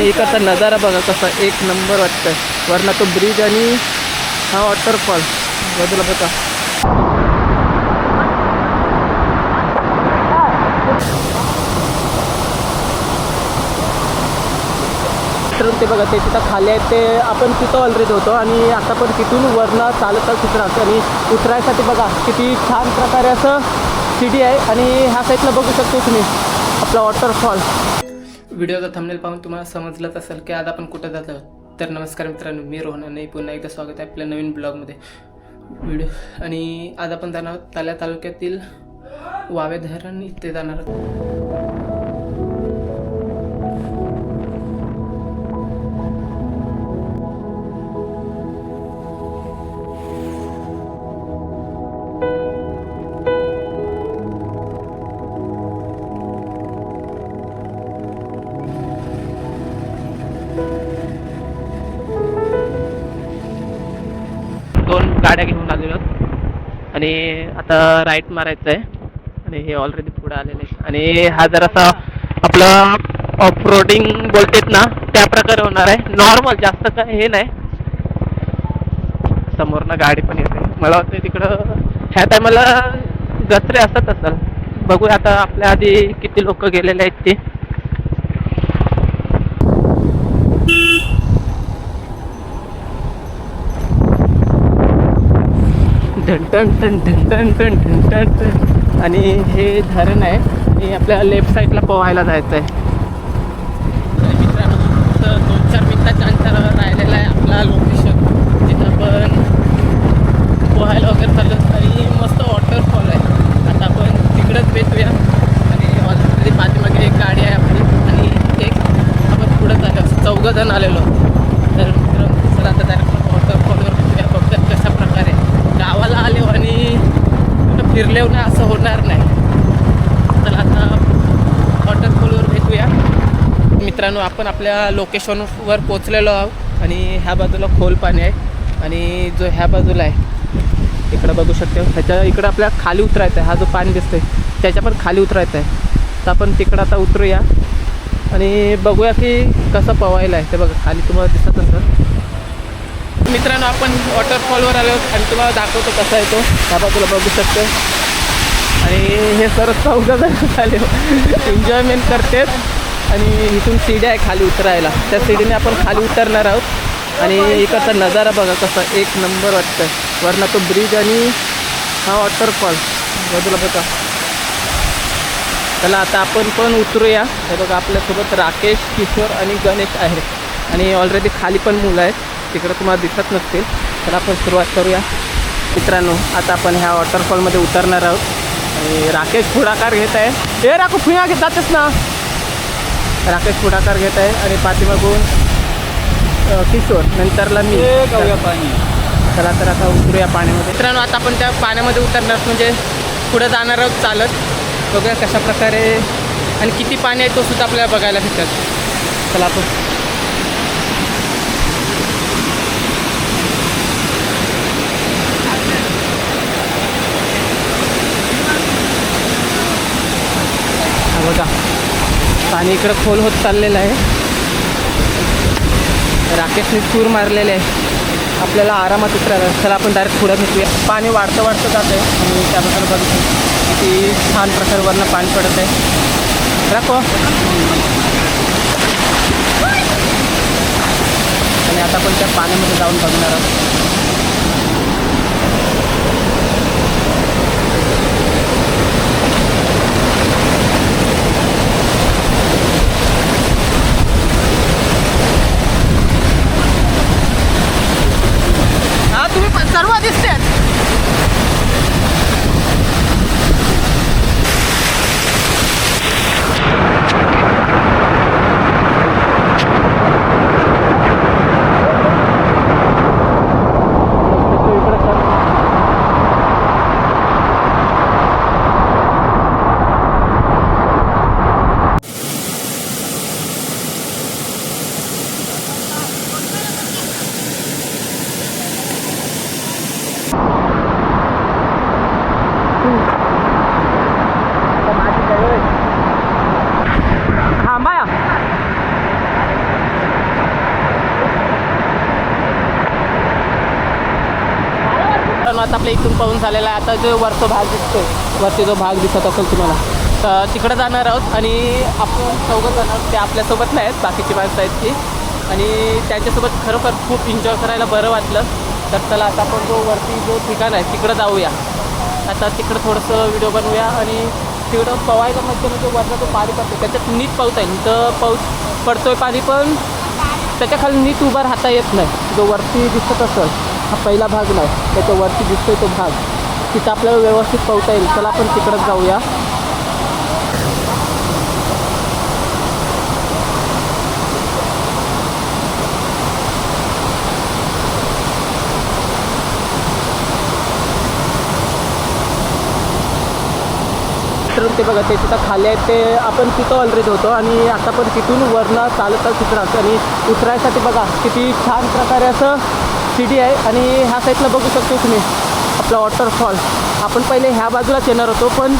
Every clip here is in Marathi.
इकडचा नजारा बघा कसा एक नंबर वाटतंय. वरना तो ब्रिज आणि हा वॉटरफॉल बाजूला बघा. ते बघा ते तिथं खाली आहेत ते आपण तिथं ऑलरेडी होतो आणि आता पण तिथून वरनं चालत उतरायचं आणि उतरायसाठी बघा किती छान प्रकारे असं सीडी आहे आणि ह्या साईडला बघू शकतो तुम्ही आपला वॉटरफॉल. व्हिडिओचा थंबनेल पाहून तुम्हाला समजलंच असेल की आज आपण कुठं जात आहोत. तर नमस्कार मित्रांनो, मी रोहन आणि पुन्हा एकदा स्वागत आहे आपल्या नवीन ब्लॉगमध्ये व्हिडिओ. आणि आज आपण जाणार आहोत ताल्या तालुक्यातील वावे धरण इथे जाणार आहोत. दोन गाड्या घेऊन आलेलो आहोत आणि आता राईट मारायचं आहे आणि हे ऑलरेडी पुढे आलेले आहे. आणि हा जरासा आपला ऑफ रोडिंग बोलतेत ना त्या प्रकारे होणार आहे. नॉर्मल, जास्त काय हे नाही. समोरनं गाडी पण येते. मला वाटतं तिकडं ह्या टायमाला गचरे असत असेल. बघूया आता आपल्या आधी किती लोक गेलेले आहेत ते. आणि हे धरण आहे आणि आपल्याला लेफ्ट साईडला पोहायला जायचं आहे. मित्रांनो, 2-4 मिनिटाच्या अंतरावर राहिलेलं आहे आपला लोकेशन, जिथं आपण पोहायला वगैरे चाललो आणि मस्त वॉटरफॉल आहे. आता आपण तिकडंच भेटूया आणि ऑलरेडी पाठीमागे एक गाडी आहे आपली आणि एक आपण पुढं झालं 4 जण आलेलो. तर मित्रांनो चला आता डायरेक्ट वॉटरफॉलवर भेटूया. बघतात कशा प्रकारे गावाला आले आणि कुठं फिरले ना असं होणार नाही. तर आता वॉटरफॉलवर भेटूया. मित्रांनो, आपण आपल्या लोकेशनवर पोचलेलो आहोत आणि ह्या बाजूला खोल पाणी आहे आणि जो ह्या बाजूला आहे इकडं बघू शकतो. ह्याच्या इकडं आपल्याला खाली उतरायचं आहे. हा जो पाणी दिसतोय त्याच्या पण खाली उतरायचं आहे. तर आपण तिकडं आता उतरूया आणि बघूया की कसं पोहायला आहे ते. बघा खाली तुम्हाला दिसत असेल. मित्रांनो, आपण वॉटरफॉलवर आलो आणि तुम्हाला दाखवतो कसा आहे तो. त्या बाजूला बघू शकतो आणि हे सर्व 4 जण झाले एन्जॉयमेंट करतात आणि इथून सीडी आहे खाली उतरायला. त्या सीडीने आपण खाली उतरणार आहोत आणि इकडचा नजारा बघा कसा एक नंबर वाटतं. वरना तो ब्रिज आणि हा वॉटरफॉल बाजूला बघा. चला आता आपण पण उतरूया. हे बघा आपल्यासोबत राकेश, किशोर आणि गणेश आहेत आणि ऑलरेडी खाली पण मुलं आहेत, तिकडं तुम्हाला दिसत नसतील. तर आपण सुरुवात करूया. मित्रांनो, आता आपण ह्या वॉटरफॉलमध्ये उतरणार आहोत आणि राकेश पुढाकार घेत आहे. हे राखू फुया घेतातच ना. राकेश पुढाकार घेत आहे आणि पाठीमागून किशोर, नंतरला मी. पाणी चला तर आता उतरूया पाण्यामध्ये. मित्रांनो, आता आपण त्या पाण्यामध्ये उतरणार म्हणजे पुढं जाणार आहोत चालत. बघूया कशा प्रकारे आणि किती पाणी आहे तो सुद्धा आपल्याला बघायला भेटत. चला आपण बघा पाणी इकडं खोल होत चाललेलं आहे. राकेशने चूर मारलेले आहे. आपल्याला आरामात उतरायला. चला आपण डायरेक्ट पुढं भेटूया. पाणी वाढतं जात आहे आणि त्याबद्दल बघू किती छान प्रकारे वरनं पाणी पडत आहे. राखो आणि आता आपण त्या पाण्यामध्ये जाऊन बघणार आहोत. सर्व दिसते. आता आपल्या इथून पाहून झालेला आहे. आता जो वरचा भाग दिसतोय, वरती जो भाग दिसत असेल तुम्हाला, तर तिकडं जाणार आहोत. आणि आपण चौघं जाणार आहोत, ते आपल्यासोबत नाही आहेत, बाकीची माणसं आहेत ती. आणि त्यांच्यासोबत खरोखर खूप एन्जॉय करायला बरं वाटलं. तर चला आता आपण जो वरती जो ठिकाण आहे तिकडं जाऊया. आता तिकडं थोडंसं व्हिडिओ बनवूया. आणि तिकडं पवायला म्हणजे वरनं जो पाणी पडतो त्याच्यात नीट पाऊस आहे. तर पाऊस पडतोय पाणी, पण त्याच्या खाली नीट उभा राहता येत नाही. जो वरती दिसत असेल हा पहिला भाग नाही, त्याच्या वरती दिसतोय तो भाग, तिथं आपल्याला व्यवस्थित पावता येईल. चला आपण तिकडंच जाऊया. तर ते बघा ते तिथं खाली आहेत, ते आपण तिथं ऑलरेडी होतो. आणि आता पण तिथून वरनं चालत तिथं राहतो. आणि उतरायसाठी बघा किती छान प्रकारे असं सीडी आहे. आणि ह्या साईडला बघू शकतो तुम्ही आपला वॉटरफॉल. आपण पहिले ह्या बाजूलाच येणार होतो, पण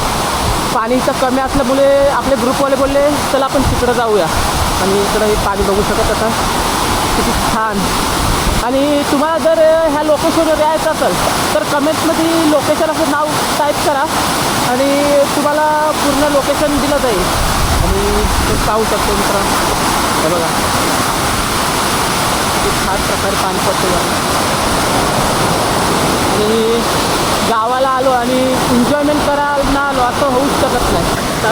पाणी इथं कमी असल्यामुळे आपले ग्रुपवाले बोलले चला आपण तिकडं जाऊया. आणि इकडं हे पाणी बघू शकत आता किती छान. आणि तुम्हाला जर ह्या लोकेशनवर यायचं असेल तर कमेंटमध्ये लोकेशन असं नाव टाईप करा आणि तुम्हाला पूर्ण लोकेशन दिलं जाईल. आणि ते पाहू शकतो मित्रांनो, हे बघा किती छान प्रकारे पाणी पडतं. आणि गावाला आलो आणि एन्जॉयमेंट करायला ना आलो असं होऊच शकत नाही. तर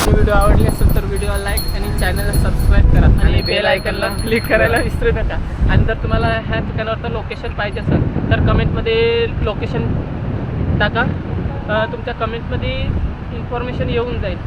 व्हिडिओ आवडली असेल तर व्हिडिओला लाईक आणि चॅनलला सबस्क्राईब करा. आणि बेल आयकनला क्लिक करायला विसरू नका. आणि जर तुम्हाला ह्या ठिकाणावरचं लोकेशन पाहिजे असेल तर कमेंटमध्ये लोकेशन टाका. तुमच्या कमेंटमध्ये इन्फॉर्मेशन येऊन जाईल.